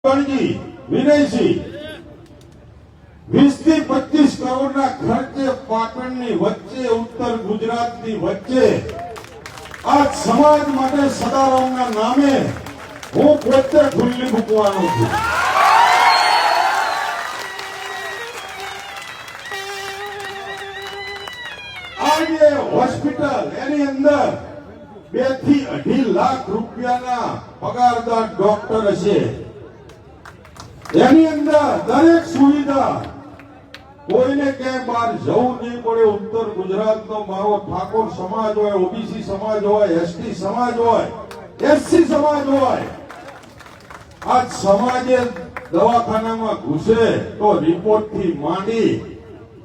ગણજી વિનયસિંહ 20 થી 25 કરોડના ખર્ચે પાટણની વચ્ચે ઉત્તર ગુજરાતની વચ્ચે આ સમાજ માટે સદારામના નામે હું પોતે ખુલ્લી મૂકવાનો છું। આજે હોસ્પિટલ એની અંદર 2 થી 2.5 લાખ રૂપિયાના પગારદાર ડોક્ટર હશે। એની અંદર દરેક સુવિધા કોઈને ક્યાંય બહાર જવું નહીં પડે। ઉત્તર ગુજરાતનો મારો ઠાકોર સમાજ હોય, ઓબીસી સમાજ હોય, એસટી સમાજ હોય, એસસી સમાજ હોય, આ સમાજે દવાખાનામાં ઘૂસે તો રિપોર્ટ થી માંડી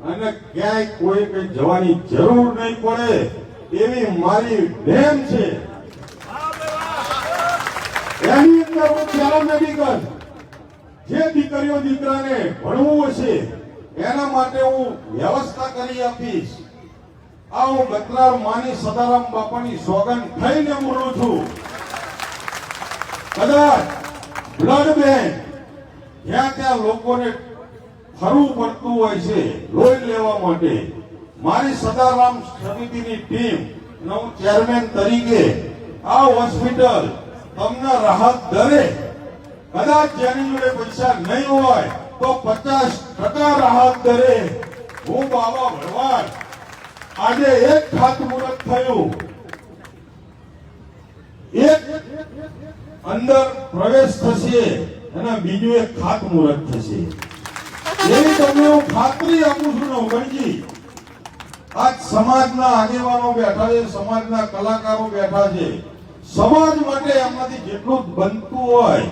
અને ક્યાંય કોઈ કઈ જવાની જરૂર નહીં પડે એવી મારી નેમ છે। એની અંદર હું પેરામેડિકલ જે દીકરીઓ દીકરાને ભણવું હશે એના માટે હું વ્યવસ્થા કરી આપીશ। આ હું ગતરાર માની સદારામ બાપાની સોગંદ થઈને બોલું છું। કદાચ બ્લડ બેંક જ્યાં ત્યાં લોકોને ફરવું પડતું હોય છે લોહી લેવા માટે, મારી સદારામ સમિતિની ટીમ અને હું ચેરમેન તરીકે આ હોસ્પિટલ તમને રાહત દરે, કદાચ જેની જોડે પૈસા નહીં હોય તો 50% રાહત દરે હું બાબા ભરવાડ આજે એક ખાતમુહૂર્ત થયું, એક અંદર પ્રવેશ થશે અને બીજું એક ખાતમુહૂર્ત થશે। એવી તમને હું ખાતરી આપું છું નવગણજી। આજ સમાજના આગેવાનો બેઠા છે, સમાજના કલાકારો બેઠા છે, સમાજ માટે એમાંથી જેટલું બનતું હોય